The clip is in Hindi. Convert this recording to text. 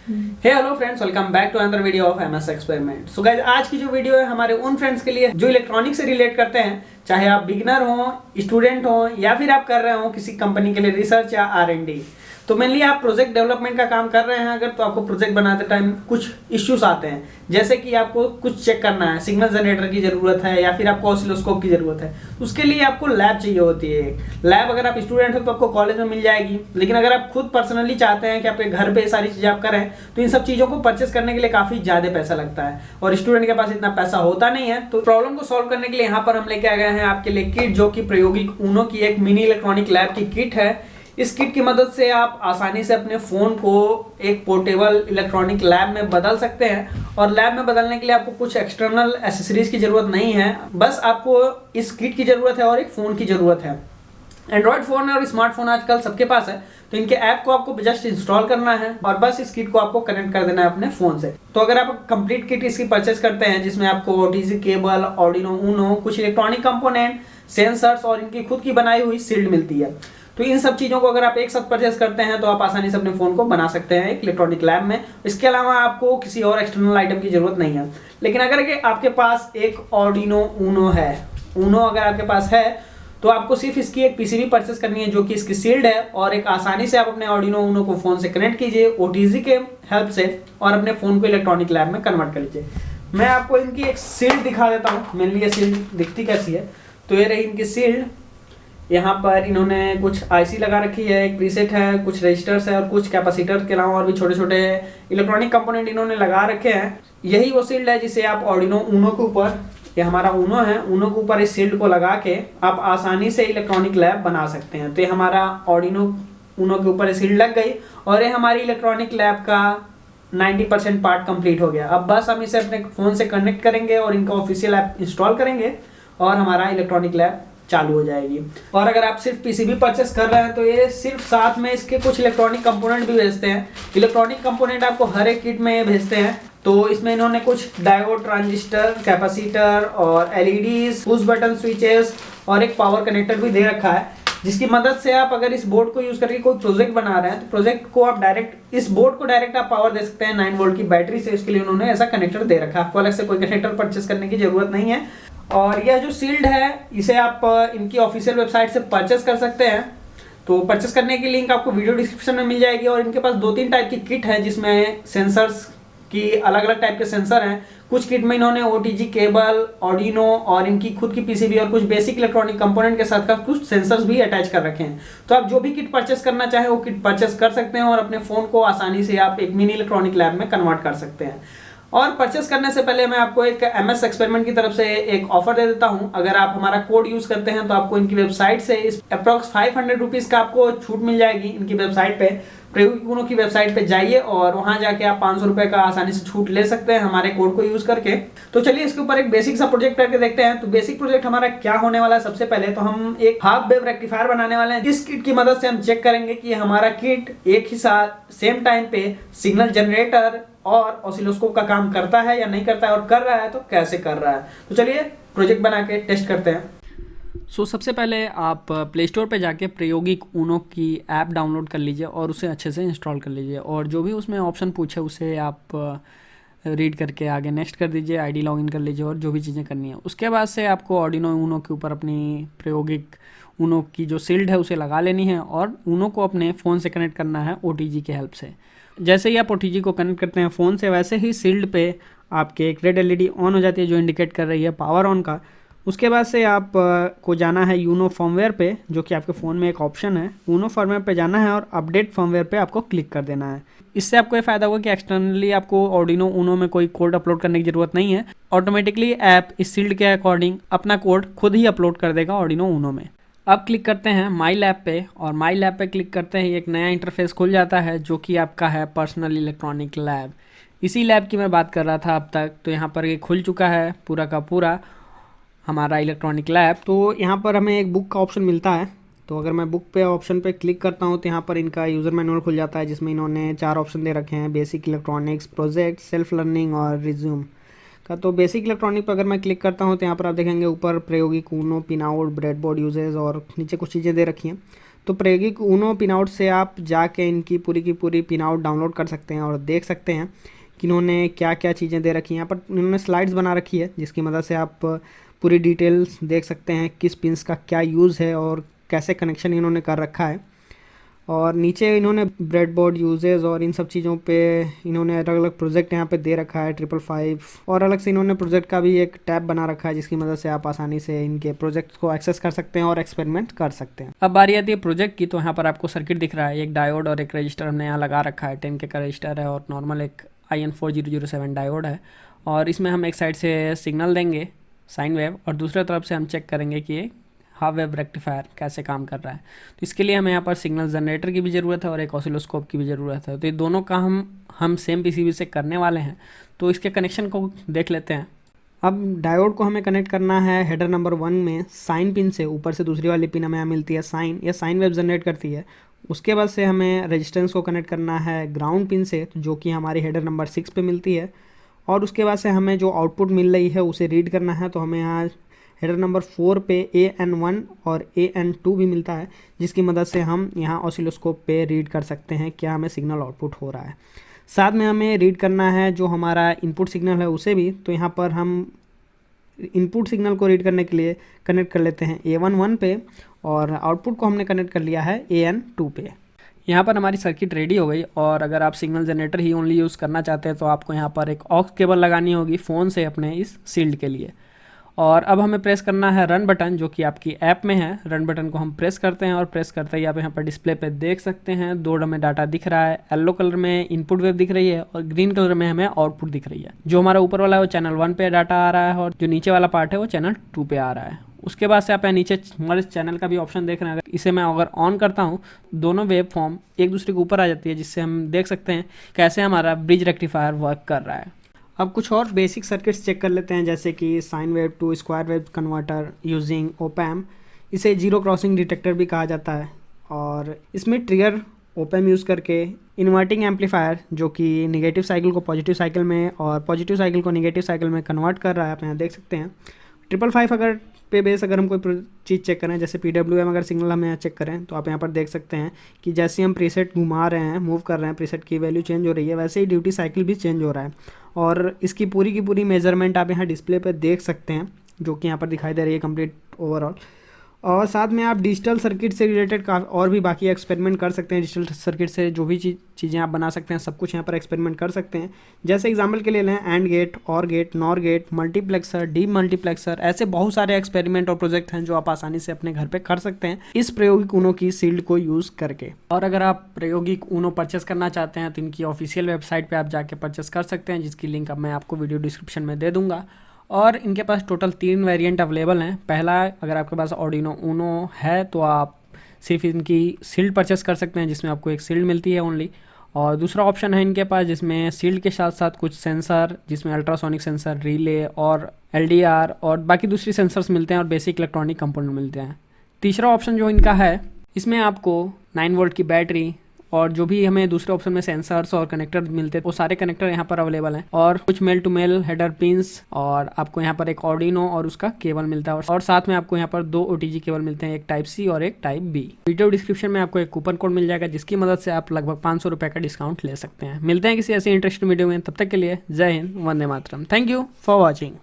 Hey hello friends, welcome back to another video of MS experiment. So guys, आज की जो वीडियो है हमारे उन फ्रेंड्स के लिए जो इलेक्ट्रॉनिक से रिलेट करते हैं, चाहे आप बिगिनर हो, स्टूडेंट हो या फिर आप कर रहे हो किसी कंपनी के लिए रिसर्च या R&D। तो मेनली आप प्रोजेक्ट डेवलपमेंट का काम कर रहे हैं अगर, तो आपको प्रोजेक्ट बनाते टाइम कुछ इश्यूज आते हैं, जैसे कि आपको कुछ चेक करना है, सिग्नल जनरेटर की जरूरत है या फिर आपको ऑसिलोस्कोप की जरूरत है। उसके लिए आपको लैब चाहिए होती है। लैब अगर आप स्टूडेंट हो तो आपको कॉलेज में मिल जाएगी, लेकिन अगर आप खुद पर्सनली चाहते हैं कि आपके घर पे सारी चीजें आप करें, तो इन सब चीजों को परचेस करने के लिए काफी ज्यादा पैसा लगता है और स्टूडेंट के पास इतना पैसा होता नहीं है। तो प्रॉब्लम को सॉल्व करने के लिए यहाँ पर हम लेके आ गए हैं आपके लिए किट, जो कि प्रायोगिक ऊनो की एक मिनी इलेक्ट्रॉनिक लैब की किट है। इस किट की मदद से आप आसानी से अपने फ़ोन को एक पोर्टेबल इलेक्ट्रॉनिक लैब में बदल सकते हैं। और लैब में बदलने के लिए आपको कुछ एक्सटर्नल एसेसरीज की ज़रूरत नहीं है, बस आपको इस किट की ज़रूरत है और एक फ़ोन की ज़रूरत है। एंड्रॉयड फ़ोन और स्मार्टफोन आजकल सबके पास है, तो इनके ऐप को आपको जस्ट इंस्टॉल करना है और बस इस किट को आपको कनेक्ट कर देना है अपने फ़ोन से। तो अगर आप कंप्लीट किट इसकी परचेस करते हैं, जिसमें आपको OTG केबल, आर्डिनो ऊनो, कुछ इलेक्ट्रॉनिक कंपोनेंट, सेंसर्स और इनकी खुद की बनाई हुई शील्ड मिलती है, तो इन सब चीज़ों को अगर आप एक साथ परचेस करते हैं तो आप आसानी से अपने फ़ोन को बना सकते हैं एक इलेक्ट्रॉनिक लैब में। इसके अलावा आपको किसी और एक्सटर्नल आइटम की ज़रूरत नहीं है। लेकिन अगर आपके पास एक आर्डिनो ऊनो है, ऊनो अगर आपके पास है, तो आपको सिर्फ इसकी एक PCB परचेस करनी है जो कि इसकी सील्ड है, और एक आसानी से आप अपने आर्डिनो ऊनो को फ़ोन से कनेक्ट कीजिए OTG के हेल्प से और अपने फ़ोन को इलेक्ट्रॉनिक लैब में कन्वर्ट कर लीजिए। मैं आपको इनकी एक सील्ड दिखा देता हूँ। मेनली ये सील्ड दिखती कैसी है, तो ये रही इनकी सील्ड। यहाँ पर इन्होंने कुछ IC लगा रखी है, एक प्रीसेट है, कुछ रजिस्टर्स है और कुछ कैपेसिटर के अलावा और भी छोटे छोटे इलेक्ट्रॉनिक कंपोनेंट इन्होंने लगा रखे हैं। यही वो सील्ड है जिसे आप आर्डिनो ऊनो के ऊपर, ये हमारा ऊनो है, ऊनो के ऊपर इस सील्ड को लगा के आप आसानी से इलेक्ट्रॉनिक लैब बना सकते हैं। तो ये हमारा आर्डिनो ऊनो के ऊपर सील्ड लग गई और ये हमारी इलेक्ट्रॉनिक लैब का 90% पार्ट कंप्लीट हो गया। अब बस हम इसे अपने फ़ोन से कनेक्ट करेंगे और इनका ऑफिशियल ऐप इंस्टॉल करेंगे और हमारा इलेक्ट्रॉनिक लैब चालू हो जाएगी। और अगर आप सिर्फ PCB परचेस कर रहे हैं तो ये सिर्फ साथ में इसके कुछ इलेक्ट्रॉनिक कंपोनेंट भी भेजते हैं। इलेक्ट्रॉनिक कंपोनेंट आपको हर एक किट में भेजते हैं। तो इसमें इन्होंने कुछ डायोड, ट्रांजिस्टर, कैपेसिटर और LEDs, पुश बटन स्विचेस और एक पावर कनेक्टर भी दे रखा है, जिसकी मदद से आप अगर इस बोर्ड को यूज करके कोई प्रोजेक्ट बना रहे हैं तो प्रोजेक्ट को आप डायरेक्ट, इस बोर्ड को डायरेक्ट आप पावर दे सकते हैं 9 वोल्ट की बैटरी से। इसके लिए उन्होंने ऐसा कनेक्टर दे रखा है, आपको अलग से कोई कनेक्टर परचेस करने की जरूरत नहीं है। और यह जो सील्ड है इसे आप इनकी ऑफिशियल वेबसाइट से परचेस कर सकते हैं। तो परचेस करने की लिंक आपको वीडियो डिस्क्रिप्शन में मिल जाएगी। और इनके पास 2-3 टाइप की किट है जिसमें सेंसर्स की अलग अलग टाइप के सेंसर हैं। कुछ किट में इन्होंने OTG केबल, आर्डिनो और इनकी खुद की PCB और कुछ बेसिक इलेक्ट्रॉनिक कंपोनेंट के साथ का कुछ सेंसर्स भी अटैच कर रखे हैं। तो आप जो भी किट परचेस करना चाहे वो किट परचेस कर सकते हैं और अपने फ़ोन को आसानी से आप एक मिनी इलेक्ट्रॉनिक लैब में कन्वर्ट कर सकते हैं। और परचेस करने से पहले मैं आपको एक MS एक्सपेरिमेंट की तरफ से एक ऑफर दे देता हूं। अगर आप हमारा कोड यूज करते हैं तो आपको इनकी वेबसाइट से इस अप्रॉक्स 500 रुपीज़ का आपको छूट मिल जाएगी। इनकी वेबसाइट पे, प्रायोगिक ऊनो की वेबसाइट पे जाइए और वहां जाके आप 500 रुपए का आसानी से छूट ले सकते हैं हमारे कोड को यूज करके। तो चलिए इसके ऊपर एक बेसिक सा प्रोजेक्ट करके देखते हैं। तो बेसिक प्रोजेक्ट हमारा क्या होने वाला है, सबसे पहले तो हम एक हाफ वेव रेक्टिफायर बनाने वाले हैं। इस किट की मदद से हम चेक करेंगे कि हमारा किट एक ही साथ सेम टाइम पे सिग्नल जनरेटर और ऑसिलोस्कोप का काम करता है या नहीं करता है, और कर रहा है तो कैसे कर रहा है। तो चलिए प्रोजेक्ट बना के टेस्ट करते हैं। सबसे पहले आप प्ले स्टोर पे जाके प्रायोगिक ऊनो की ऐप डाउनलोड कर लीजिए और उसे अच्छे से इंस्टॉल कर लीजिए, और जो भी उसमें ऑप्शन पूछे उसे आप रीड करके आगे नेक्स्ट कर दीजिए, ID लॉगिन कर लीजिए और जो भी चीज़ें करनी है। उसके बाद से आपको आर्डिनो ऊनो के ऊपर अपनी प्रायोगिक ऊनो की जो सील्ड है उसे लगा लेनी है और ऊनो को अपने फ़ोन से कनेक्ट करना है OTG के हेल्प से। जैसे ही आप OTG को कनेक्ट करते हैं फ़ोन से, वैसे ही सील्ड पे आपके एक रेड LED ऑन हो जाती है जो इंडिकेट कर रही है पावर ऑन का। उसके बाद से आप को जाना है यूनो फर्मवेयर पे, जो कि आपके फ़ोन में एक ऑप्शन है। यूनो फर्मवेयर पे जाना है और अपडेट फर्मवेयर पे आपको क्लिक कर देना है। इससे आपको ये फ़ायदा होगा कि एक्सटर्नली आपको आर्डिनो ऊनो में कोई कोड अपलोड करने की ज़रूरत नहीं है। ऑटोमेटिकली ऐप इस सील्ड के अकॉर्डिंग अपना कोड खुद ही अपलोड कर देगा आर्डिनो ऊनो में। अब क्लिक करते हैं माई लैब पे, और माई लैब पे क्लिक करते ही एक नया इंटरफेस खुल जाता है जो कि आपका है पर्सनल इलेक्ट्रॉनिक लैब। इसी लैब की मैं बात कर रहा था अब तक। तो यहाँ पर ये खुल चुका है पूरा का पूरा हमारा इलेक्ट्रॉनिक लैब। तो यहाँ पर हमें एक बुक का ऑप्शन मिलता है। तो अगर मैं बुक पे ऑप्शन पे क्लिक करता हूँ तो यहाँ पर इनका यूज़र मैनुअल खुल जाता है, जिसमें इन्होंने 4 ऑप्शन दे रखे हैं: basic electronics, project, self learning और रिज्यूम का। तो बेसिक इलेक्ट्रॉनिक पर अगर मैं क्लिक करता हूँ तो यहाँ पर आप देखेंगे ऊपर प्रायोगिक Uno, pin out, breadboard usages और नीचे कुछ चीज़ें दे रखी हैं। तो प्रायोगिक ऊनो पिन आउट से आप जाके इनकी पूरी की पूरी पिन आउट डाउनलोड कर सकते हैं और देख सकते हैं कि इन्होंने क्या क्या चीज़ें दे रखी हैं। यहाँ पर इन्होंने स्लाइड्स बना रखी है जिसकी मदद से आप पूरी डिटेल्स देख सकते हैं किस पिन्स का क्या यूज़ है और कैसे कनेक्शन इन्होंने कर रखा है। और नीचे इन्होंने ब्रेडबोर्ड यूजेस और इन सब चीज़ों पे इन्होंने अलग अलग प्रोजेक्ट यहाँ पे दे रखा है 555 और अलग से इन्होंने प्रोजेक्ट का भी एक टैब बना रखा है जिसकी मदद से आप आसानी से इनके प्रोजेक्ट्स को एक्सेस कर सकते हैं और एक्सपेरिमेंट कर सकते हैं। अब बारी आती है प्रोजेक्ट की। तो यहाँ पर आपको सर्किट दिख रहा है, एक डायोड और एक रजिस्टर हमने यहाँ लगा रखा है। 10K का रजिस्टर है और नॉर्मल एक IN4007 डायोड है और इसमें हम एक साइड से सिग्नल देंगे साइन वेव और दूसरे तरफ से हम चेक करेंगे कि ये हाफ वेव रेक्टिफायर कैसे काम कर रहा है। तो इसके लिए हमें यहाँ पर सिग्नल जनरेटर की भी ज़रूरत है और एक ऑसिलोस्कोप की भी ज़रूरत है। तो ये दोनों काम हम सेम PCB से करने वाले हैं। तो इसके कनेक्शन को देख लेते हैं। अब डायोड को हमें कनेक्ट करना है हेडर नंबर 1 में साइन पिन से। ऊपर से दूसरी वाली पिन हमें यहाँ मिलती है साइन, यह साइन वेव जनरेट करती है। उसके बाद से हमें रेजिस्टेंस को कनेक्ट करना है ग्राउंड पिन से जो कि हमारी हेडर नंबर 6 पे मिलती है। और उसके बाद से हमें जो आउटपुट मिल रही है उसे रीड करना है। तो हमें यहाँ हेडर नंबर 4 पे AN1 और AN2 भी मिलता है जिसकी मदद से हम यहाँ ऑसिलोस्कोप पे रीड कर सकते हैं क्या हमें सिग्नल आउटपुट हो रहा है। साथ में हमें रीड करना है जो हमारा इनपुट सिग्नल है उसे भी। तो यहाँ पर हम इनपुट सिग्नल को रीड करने के लिए कनेक्ट कर लेते हैं A11 पे और आउटपुट को हमने कनेक्ट कर लिया है AN2 पे। यहाँ पर हमारी सर्किट रेडी हो गई। और अगर आप सिग्नल जनरेटर ही ओनली यूज़ करना चाहते हैं तो आपको यहाँ पर एक ऑक्स केबल लगानी होगी फ़ोन से अपने इस शील्ड के लिए। और अब हमें प्रेस करना है रन बटन जो कि आपकी ऐप में है। रन बटन को हम प्रेस करते हैं और प्रेस करते ही आप यहाँ पर डिस्प्ले पे देख सकते हैं 2 हमें डाटा दिख रहा है। येलो कलर में इनपुट वेव दिख रही है और ग्रीन कलर में हमें आउटपुट दिख रही है। जो हमारा ऊपर वाला है वो चैनल 1 पे डाटा आ रहा है और जो नीचे वाला पार्ट है वो चैनल 2 पे आ रहा है। उसके बाद से आप यहाँ नीचे हमारे चैनल का भी ऑप्शन देख रहे हैं। इसे मैं अगर ऑन करता हूँ दोनों वेव फॉर्म एक दूसरे के ऊपर आ जाती है जिससे हम देख सकते हैं कैसे हमारा ब्रिज रेक्टिफायर वर्क कर रहा है। अब कुछ और बेसिक सर्किट्स चेक कर लेते हैं जैसे कि sine wave to square wave converter using opamp. इसे जीरो क्रॉसिंग डिटेक्टर भी कहा जाता है और इसमें ट्रिगर ओपैम्प यूज़ करके इन्वर्टिंग एम्पलीफायर जो कि निगेटिव साइकिल को पॉजिटिव साइकिल में और पॉजिटिव साइकिल को निगेटिव साइकिल में कन्वर्ट कर रहा है। आप यहाँ देख सकते हैं 555 अगर पे बेस अगर हम कोई चीज़ चेक करें जैसे PWM अगर सिग्नल हम यहाँ चेक करें तो आप यहाँ पर देख सकते हैं कि जैसे हम प्रीसेट घुमा रहे हैं मूव कर रहे हैं प्रीसेट की वैल्यू चेंज हो रही है वैसे ही ड्यूटी साइकिल भी चेंज हो रहा है। और इसकी पूरी की पूरी मेजरमेंट आप यहाँ डिस्प्ले पर देख सकते हैं जो कि यहाँ पर दिखाई दे रही है कंप्लीट ओवरऑल। और साथ में आप डिजिटल सर्किट से रिलेटेड और भी बाकी एक्सपेरिमेंट कर सकते हैं। डिजिटल सर्किट से जो भी चीज़ें आप बना सकते हैं सब कुछ यहाँ पर एक्सपेरिमेंट कर सकते हैं। जैसे एग्जांपल के लिए लें and gate, or gate, nor gate, multiplexer, demultiplexer, ऐसे बहुत सारे एक्सपेरिमेंट और प्रोजेक्ट हैं जो आप आसानी से अपने घर पे कर सकते हैं इस प्रायोगिक ऊनो की शील्ड को यूज़ करके। और अगर आप प्रायोगिक ऊनो परचेस करना चाहते हैं तो इनकी ऑफिशियल वेबसाइट पर आप जाके परचेस कर सकते हैं जिसकी लिंक अब मैं आपको वीडियो डिस्क्रिप्शन में दे दूँगा। और इनके पास टोटल 3 वेरिएंट अवेलेबल हैं। पहला, अगर आपके पास ऑर्डिनो ऊनो है तो आप सिर्फ इनकी शील्ड परचेस कर सकते हैं जिसमें आपको एक शील्ड मिलती है ओनली। और दूसरा ऑप्शन है इनके पास जिसमें शील्ड के साथ साथ कुछ सेंसर जिसमें अल्ट्रासोनिक सेंसर, रिले और LDR और बाकी दूसरी सेंसर्स मिलते हैं और बेसिक इलेक्ट्रॉनिक कंपोनेंट मिलते हैं। तीसरा ऑप्शन जो इनका है इसमें आपको 9 वोल्ट की बैटरी और जो भी हमें दूसरे ऑप्शन में सेंसर्स और कनेक्टर मिलते हैं वो सारे कनेक्टर यहाँ पर अवेलेबल हैं। और कुछ male to male header pins और आपको यहाँ पर एक ऑर्डिनो और उसका केबल मिलता है और साथ में आपको यहाँ पर 2 OTG केबल मिलते हैं, एक टाइप C और एक टाइप B। वीडियो डिस्क्रिप्शन में आपको एक कूपन कोड मिल जाएगा जिसकी मदद से आप लगभग 500 रुपये का डिस्काउंट ले सकते हैं। मिलते हैं किसी ऐसी इंटरेस्टिंग वीडियो में, तब तक के लिए जय हिंद, वंदे मातरम। Thank you for watching.